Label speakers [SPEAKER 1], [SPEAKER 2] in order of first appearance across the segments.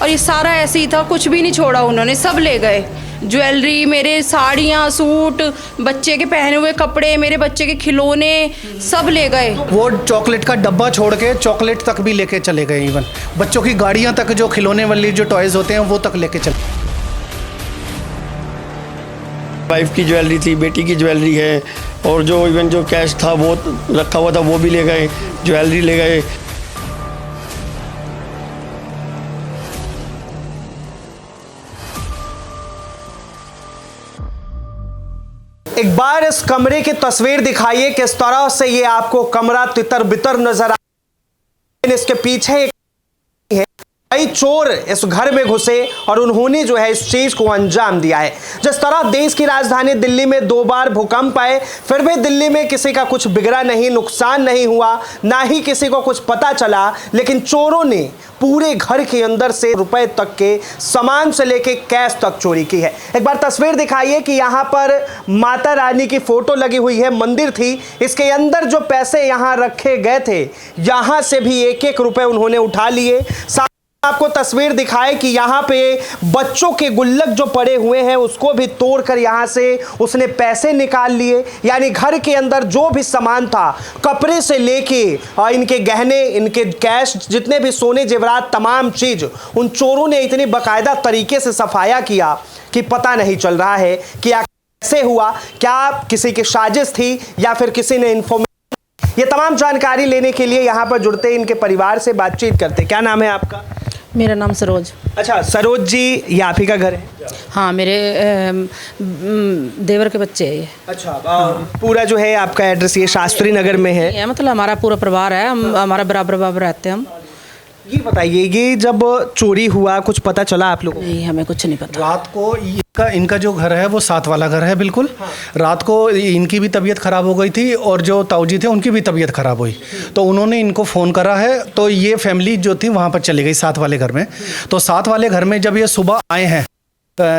[SPEAKER 1] और ये सारा ऐसे ही था, कुछ भी नहीं छोड़ा उन्होंने, सब ले गए। ज्वेलरी, मेरे साड़ियाँ, सूट, बच्चे के पहने हुए कपड़े, मेरे बच्चे के खिलौने, सब ले गए।
[SPEAKER 2] वो चॉकलेट का डब्बा छोड़ के चॉकलेट तक भी लेके चले गए। इवन बच्चों की गाड़ियाँ तक, जो खिलौने वाली जो टॉयज़ होते हैं वो तक लेके चले।
[SPEAKER 3] वाइफ की ज्वेलरी थी, बेटी की ज्वेलरी है, और जो इवन जो कैश था वो रखा हुआ था वो भी ले गए, ज्वेलरी ले गए।
[SPEAKER 4] एक बार इस कमरे की तस्वीर दिखाइए, किस तरह से ये आपको कमरा तितर बितर नजर आ, इसके पीछे एक है, कई चोर इस घर में घुसे और उन्होंने जो है इस चीज को अंजाम दिया है। जिस तरह देश की राजधानी दिल्ली में 2 बार भूकंप आए, फिर भी दिल्ली में किसी का कुछ बिगड़ा नहीं, नुकसान नहीं हुआ, ना ही किसी को कुछ पता चला, लेकिन चोरों ने पूरे घर के अंदर से रुपए तक के सामान से लेके कैश तक चोरी की है। एक बार तस्वीर दिखाइए कि यहाँ पर माता रानी की फोटो लगी हुई है, मंदिर थी, इसके अंदर जो पैसे यहाँ रखे गए थे, यहाँ से भी 1-1 रुपए उन्होंने उठा लिए। आपको तस्वीर दिखाए कि यहाँ पे बच्चों के गुल्लक जो पड़े हुए हैं उसको भी तोड़कर यहाँ से उसने पैसे निकाल लिए। यानी घर के अंदर जो भी सामान था, कपड़े से लेके इनके गहने, इनके कैश, जितने भी सोने जेवरात, तमाम चीज उन चोरों ने इतनी बाकायदा तरीके से सफाया किया कि पता नहीं चल रहा है कि कैसे हुआ, क्या किसी की साजिश थी या फिर किसी ने इन्फॉर्मेशन। ये तमाम जानकारी लेने के लिए यहाँ पर जुड़ते, इनके परिवार से बातचीत करते। क्या नाम है आपका?
[SPEAKER 5] मेरा नाम सरोज।
[SPEAKER 4] अच्छा सरोज जी, ये आप ही का घर है?
[SPEAKER 5] हाँ, मेरे देवर के बच्चे हैं ये।
[SPEAKER 4] अच्छा, पूरा जो है आपका एड्रेस ये शास्त्री नगर में है?
[SPEAKER 5] मतलब हमारा पूरा परिवार है, हम हमारा बराबर रहते हैं हम।
[SPEAKER 4] ये बताइए, ये जब चोरी हुआ कुछ पता चला आप लोगों को?
[SPEAKER 5] नहीं, हमें कुछ नहीं पता।
[SPEAKER 2] रात को इनका जो घर है वो 7 वाला घर है बिल्कुल। रात को इनकी भी तबीयत ख़राब हो गई थी और जो ताऊजी थे उनकी भी तबीयत ख़राब हुई, तो उन्होंने इनको फ़ोन करा है, तो ये फैमिली जो थी वहाँ पर चली गई 7 वाले घर में। तो 7 वाले घर में जब ये सुबह आए हैं,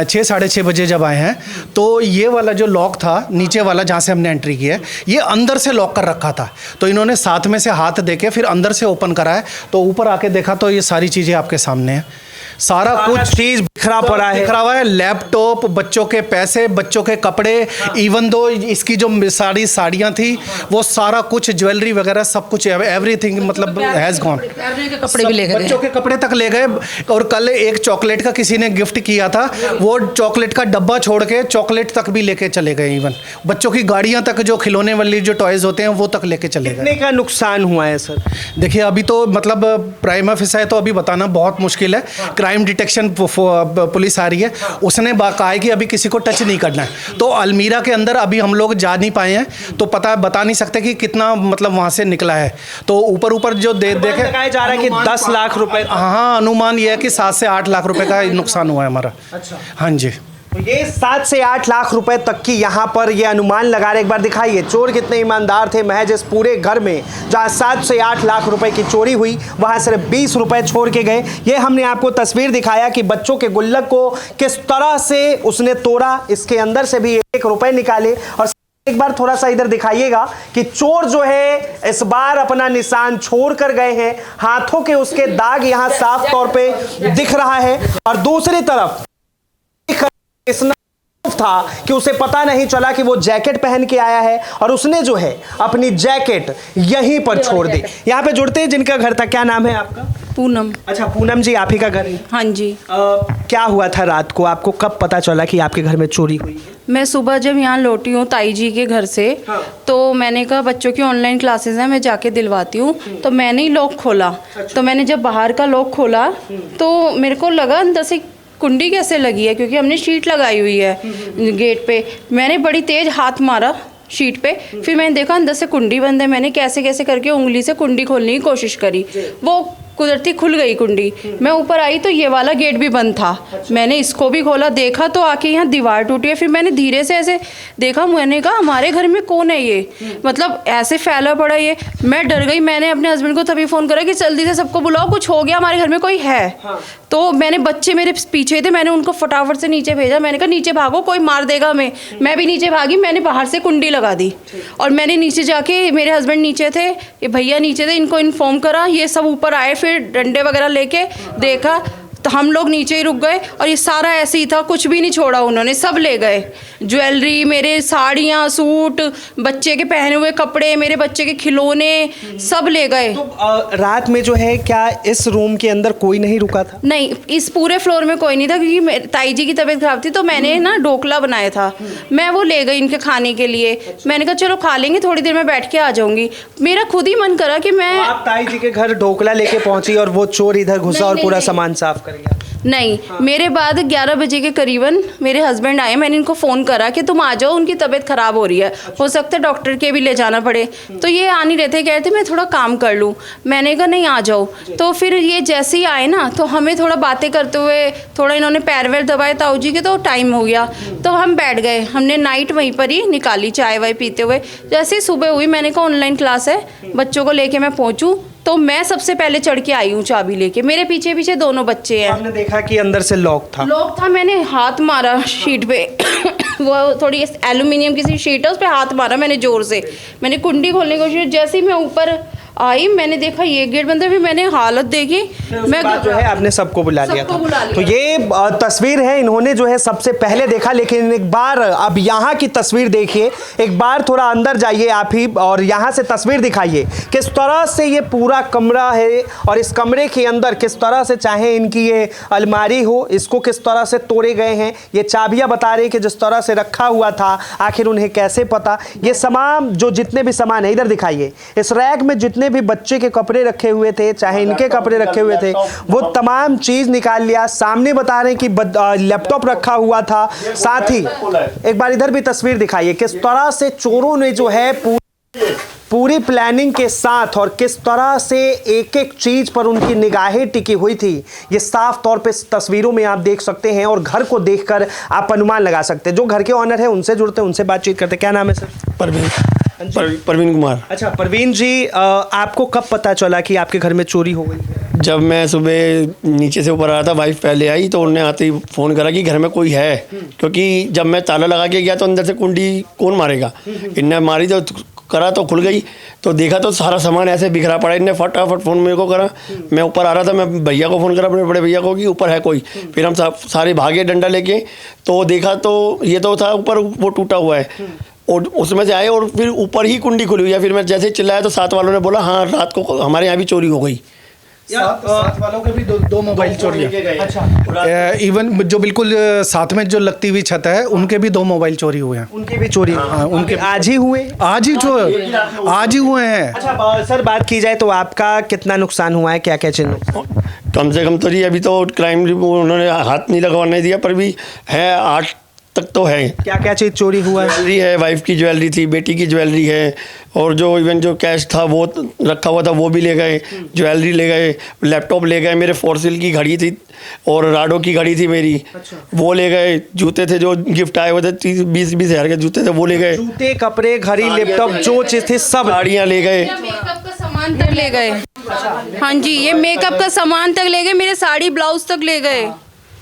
[SPEAKER 2] 6 साढ़े 6 बजे जब आए हैं, तो ये वाला जो लॉक था नीचे वाला जहाँ से हमने एंट्री की है, ये अंदर से लॉक कर रखा था। तो इन्होंने साथ में से हाथ दे के फिर अंदर से ओपन करा है, तो ऊपर आके देखा तो ये सारी चीज़ें आपके सामने हैं। सारा कुछ
[SPEAKER 4] चीज बिखरा पड़ा है,
[SPEAKER 2] बिखरा हुआ है। लैपटॉप, बच्चों के पैसे, बच्चों के कपड़े, इवन दो इसकी जो सारी साड़ियाँ थी वो सारा कुछ, ज्वेलरी वगैरह सब कुछ, एवरीथिंग मतलब हैज़ गॉन।
[SPEAKER 5] कपड़े भी ले गए,
[SPEAKER 2] बच्चों के कपड़े तक ले गए। और कल एक चॉकलेट का किसी ने गिफ्ट किया था, वो चॉकलेट का डब्बा छोड़ के चॉकलेट तक भी लेके चले गए। इवन बच्चों की गाड़ियाँ तक, जो खिलौने वाली जो टॉयज़ होते हैं वो तक लेके चले गए।
[SPEAKER 4] कितने का नुकसान हुआ है सर?
[SPEAKER 2] देखिए अभी तो मतलब प्राइमा फेसा है तो अभी बताना बहुत मुश्किल है। क्राइम डिटेक्शन पुलिस आ रही है, उसने कहा है कि अभी किसी को टच नहीं करना है। तो अलमीरा के अंदर अभी हम लोग जा नहीं पाए हैं, तो बता नहीं सकते कि कितना मतलब वहाँ से निकला है। तो ऊपर जो देखे
[SPEAKER 4] लगाया जा रहा है कि 10 लाख रुपए।
[SPEAKER 2] हाँ, अनुमान ये है कि 7 से 8 लाख रुपए का नुकसान हुआ है हमारा।
[SPEAKER 4] अच्छा,
[SPEAKER 2] हाँ जी।
[SPEAKER 4] तो ये 7 से 8 लाख रुपए तक की यहाँ पर ये अनुमान लगा रहे। एक बार दिखाइए चोर कितने ईमानदार थे। महज इस पूरे घर में जहाँ 7 से 8 लाख रुपए की चोरी हुई, वहाँ सिर्फ 20 रुपए छोड़ के गए। ये हमने आपको तस्वीर दिखाया कि बच्चों के गुल्लक को किस तरह से उसने तोड़ा, इसके अंदर से भी 1 रुपए निकाले। और एक बार थोड़ा सा इधर दिखाइएगा कि चोर जो है इस बार अपना निशान छोड़ कर गए हैं। हाथों के उसके दाग यहाँ साफ तौर पे दिख रहा है। और दूसरी तरफ इतना था कि उसे पता नहीं चला कि वो जैकेट पहन के आया है और उसने जो है अपनी जैकेट यहीं पर छोड़ दी। यहाँ पे जुड़ते हैं जिनका घर था। क्या नाम है आपका?
[SPEAKER 1] पूनम।
[SPEAKER 4] अच्छा पूनम जी, आप ही का घर है?
[SPEAKER 1] हाँ जी।
[SPEAKER 4] क्या हुआ था रात को? आपको कब पता चला कि आपके घर में चोरी हुई है?
[SPEAKER 1] मैं सुबह जब यहाँ लौटी हूँ ताई जी के घर से,
[SPEAKER 4] हाँ।
[SPEAKER 1] तो मैंने कहा बच्चों की ऑनलाइन क्लासेस हैं, मैं जाके दिलवाती हूँ। तो मैंने ही लॉक खोला।
[SPEAKER 4] अच्छा।
[SPEAKER 1] तो मैंने जब बाहर का लॉक खोला तो मेरे को लगा अंदर से कुंडी कैसे लगी है, क्योंकि हमने शीट लगाई हुई है गेट पे। मैंने बड़ी तेज हाथ मारा शीट पे, फिर मैंने देखा अंदर से कुंडी बंद है। मैंने कैसे कैसे करके उंगली से कुंडी खोलने की कोशिश करी, वो कुदरती खुल गई कुंडी। मैं ऊपर आई तो ये वाला गेट भी बंद था। मैंने इसको भी खोला, देखा तो आके यहाँ दीवार टूटी है। फिर मैंने धीरे से ऐसे देखा, मैंने कहा हमारे घर में कौन है ये, मतलब ऐसे फैला पड़ा ये। मैं डर गई। मैंने अपने हस्बैंड को तभी फ़ोन करा कि जल्दी से सबको बुलाओ, कुछ हो गया, हमारे घर में कोई है। तो मैंने, बच्चे मेरे पीछे थे, मैंने उनको फटाफट से नीचे भेजा। मैंने कहा नीचे भागो, कोई मार देगा हमें। मैं भी नीचे भागी, मैंने बाहर से कुंडी लगा दी और मैंने नीचे जाके, मेरे हस्बैंड नीचे थे, ये भैया नीचे थे, इनको इन्फॉर्म करा। ये सब ऊपर आए, फिर डंडे वगैरह लेके देखा तो हम लोग नीचे ही रुक गए और ये सारा ऐसे ही था, कुछ भी नहीं छोड़ा उन्होंने, सब ले गए। ज्वेलरी, मेरे साड़ियाँ, सूट, बच्चे के पहने हुए कपड़े, मेरे बच्चे के खिलौने, सब ले गए।
[SPEAKER 4] तो रात में जो है क्या इस रूम के अंदर कोई नहीं रुका था?
[SPEAKER 1] नहीं, इस पूरे फ्लोर में कोई नहीं था क्योंकि ताई जी की तबीयत खराब थी, तो मैंने ना ढोकला बनाया था, मैं वो ले गई इनके खाने के लिए। मैंने कहा चलो खा लेंगे, थोड़ी देर में बैठ के आ जाऊंगी। मेरा खुद ही मन करा कि मैं
[SPEAKER 4] आप ताई जी के घर ढोकला लेके पहुंची और वो चोर इधर घुसा और पूरा सामान साफ कर गया?
[SPEAKER 1] नहीं, मेरे बाद 11 बजे के करीबन मेरे हस्बैंड आए, मैंने इनको फ़ोन करा कि तुम आ जाओ, उनकी तबीयत ख़राब हो रही है, हो सकता है डॉक्टर के भी ले जाना पड़े। तो ये आ नहीं रहे थे, कह रहे थे मैं थोड़ा काम कर लूँ। मैंने कहा नहीं, आ जाओ। तो फिर ये जैसे ही आए ना, तो हमें थोड़ा बातें करते हुए थोड़ा इन्होंने पैर वैर दबाए ताऊ जी के, तो टाइम हो गया, तो हम बैठ गए। हमने नाइट वहीं पर ही निकाली, चाय वाय पीते हुए। जैसे ही सुबह हुई, मैंने कहा ऑनलाइन क्लास है, बच्चों को लेके मैं पहुँचूँ, तो मैं सबसे पहले चढ़ के आई हूँ चाबी लेके। मेरे पीछे पीछे दोनों बच्चे हैं।
[SPEAKER 4] हमने देखा कि अंदर से लॉक था।
[SPEAKER 1] मैंने हाथ मारा शीट पे वो थोड़ी एल्यूमिनियम की सी शीट है, उस पर हाथ मारा मैंने जोर से। मैंने कुंडी खोलने की कोशिश, जैसे ही मैं ऊपर आई मैंने देखा ये गेट बंद है, फिर मैंने हालत देखी, मैं
[SPEAKER 4] जो है आपने सबको बुला लिया
[SPEAKER 1] सबको बुला
[SPEAKER 4] था।
[SPEAKER 1] लिया।
[SPEAKER 4] तो ये तस्वीर है, इन्होंने जो है सबसे पहले देखा, लेकिन एक बार अब यहाँ की तस्वीर देखिए, एक बार थोड़ा अंदर जाइए आप ही और यहाँ से तस्वीर दिखाइए किस तरह से ये पूरा कमरा है और इस कमरे के अंदर किस तरह से चाहे इनकी ये अलमारी हो, इसको किस तरह से तोड़े गए हैं। ये चाबियाँ बता रही कि जिस तरह से रखा हुआ था, आखिर उन्हें कैसे पता। ये सामान जो जितने भी सामान है, इधर दिखाइए, इस रैक में जितने भी बच्चे के कपड़े रखे हुए थे, चाहे इनके कपड़े रखे हुए थे, वो तमाम चीज निकाल लिया। सामने बता रहे हैं कि लैपटॉप रखा हुआ था। साथ ही एक बार इधर भी तस्वीर दिखाइए किस तरह से चोरों ने जो है पूरी प्लानिंग के साथ और किस तरह से एक एक चीज पर उनकी निगाहें टिकी हुई थी। ये साफ तौर पे तस्वीरों में आप देख सकते हैं और घर को देखकर आप अनुमान लगा सकते हैं। जो घर के ऑनर है उनसे जुड़ते हैं, उनसे बातचीत करते हैं। क्या नाम है सर?
[SPEAKER 3] परवीन कुमार।
[SPEAKER 4] अच्छा परवीन जी, आपको कब पता चला कि आपके घर में चोरी हो गई?
[SPEAKER 3] जब मैं सुबह नीचे से ऊपर आया था, वाइफ पहले आई, तो उन्होंने आते ही फ़ोन करा कि घर में कोई है, क्योंकि जब मैं ताला लगा के गया तो अंदर से कुंडी कौन मारेगा। इनने मारी तो करा तो खुल गई, तो देखा तो सारा सामान ऐसे बिखरा पड़ा। इनने फटाफट फ़ोन मेरे को करा, मैं ऊपर आ रहा था, मैं भैया को फ़ोन करा, अपने बड़े भैया को कि ऊपर है कोई। फिर हम सारे भागे डंडा लेके, तो देखा तो ये तो था ऊपर वो टूटा हुआ है, और उसमें से आए और फिर ऊपर ही कुंडी खुली हुई है। फिर मैं जैसे ही चिल्लाया तो साथ वालों ने बोला हाँ रात को हमारे यहाँ भी चोरी हो गई।
[SPEAKER 2] साथ वालों के भी दो मोबाइल चोरी है। अच्छा, इवन जो बिल्कुल साथ में जो लगती हुई छत है, उनके भी 2 मोबाइल चोरी हुए हैं।
[SPEAKER 4] उनके भी चोरी?
[SPEAKER 2] हाँ, उनके
[SPEAKER 4] आज ही हुए?
[SPEAKER 2] आज ही हुए हैं।
[SPEAKER 4] अच्छा सर, बात की जाए तो आपका कितना नुकसान हुआ है, क्या क्या चीज?
[SPEAKER 3] कम से कम तो जी अभी तो क्राइम उन्होंने हाथ नहीं लगवाने दिया, पर भी है 8 तक तो है।
[SPEAKER 4] क्या क्या चीज़ चोरी हुआ है?
[SPEAKER 3] ज्वेलरी है, वाइफ की ज्वेलरी थी, बेटी की ज्वेलरी है, और जो इवन जो कैश था वो रखा हुआ था वो भी ले गए, ज्वेलरी ले गए, लैपटॉप ले गए, मेरे फोर्सिल की घड़ी थी और राडो की घड़ी थी मेरी। अच्छा। वो ले गए, जूते थे जो गिफ्ट आए हुए थे 20 हज़ार के जूते थे वो ले गए,
[SPEAKER 4] जूते, कपड़े, घड़ी, लैपटॉप, जो चीज़ थी सब,
[SPEAKER 3] गाड़ियाँ ले गए,
[SPEAKER 1] मेकअप का सामान तक ले गए। हाँ जी, ये मेकअप का सामान तक ले गए, मेरे साड़ी ब्लाउज तक ले गए।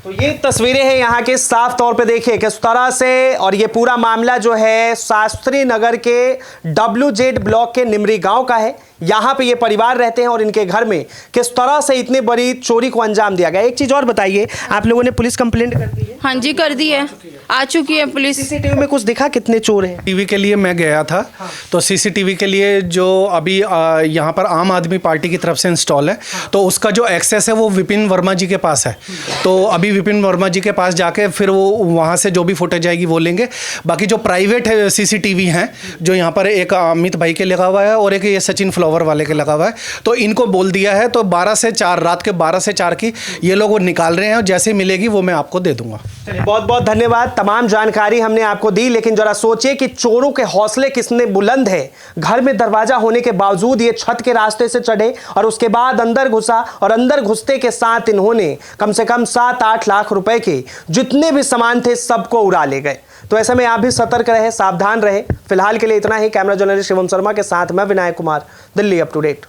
[SPEAKER 4] तो ये तस्वीरें हैं यहाँ के, साफ तौर पे देखिए किस तरह से। और ये पूरा मामला जो है शास्त्री नगर के WZ ब्लॉक के निमरी गांव का है। यहाँ पे ये परिवार रहते हैं और इनके घर में किस तरह से इतनी बड़ी चोरी को अंजाम दिया गया। एक चीज और बताइए, आप लोगों ने पुलिस कंप्लेंट कर दी है?
[SPEAKER 1] हाँ जी, कर दी है, आ चुकी है पुलिस।
[SPEAKER 4] सीसीटीवी में कुछ दिखा कितने चोर हैं?
[SPEAKER 2] टीवी के लिए मैं गया था, तो सीसीटीवी के लिए जो अभी यहाँ पर आम आदमी पार्टी की तरफ से इंस्टॉल है, तो उसका जो एक्सेस है वो विपिन वर्मा जी के पास है। तो अभी विपिन वर्मा जी के पास जाके फिर वो वहाँ से जो भी फुटेज आएगी वो लेंगे। बाकी जो प्राइवेट है सीसीटीवी हैं, जो यहाँ पर एक अमित भाई के लगा हुआ है और एक ये सचिन फ्लावर वाले के लगा हुआ है, तो इनको बोल दिया है, तो 12 से 4 रात के 12 से 4 की ये लोग वो निकाल रहे हैं, और जैसे मिलेगी वो मैं आपको दे दूंगा।
[SPEAKER 4] बहुत बहुत धन्यवाद, तमाम जानकारी हमने आपको दी। लेकिन जरा सोचिए कि चोरों के हौसले कितने बुलंद है। घर में दरवाजा होने के बावजूद ये छत के रास्ते से चढ़े और उसके बाद अंदर घुसा, और अंदर घुसते के साथ इन्होंने कम से कम 7-8 लाख रुपए के जितने भी सामान थे सबको उड़ा ले गए। तो ऐसे में आप भी सतर्क रहे, सावधान रहे। फिलहाल के लिए इतना ही। कैमरा जर्नलिस्ट शिवम शर्मा के साथ मैं Vinayak Kumar, Delhi up to date.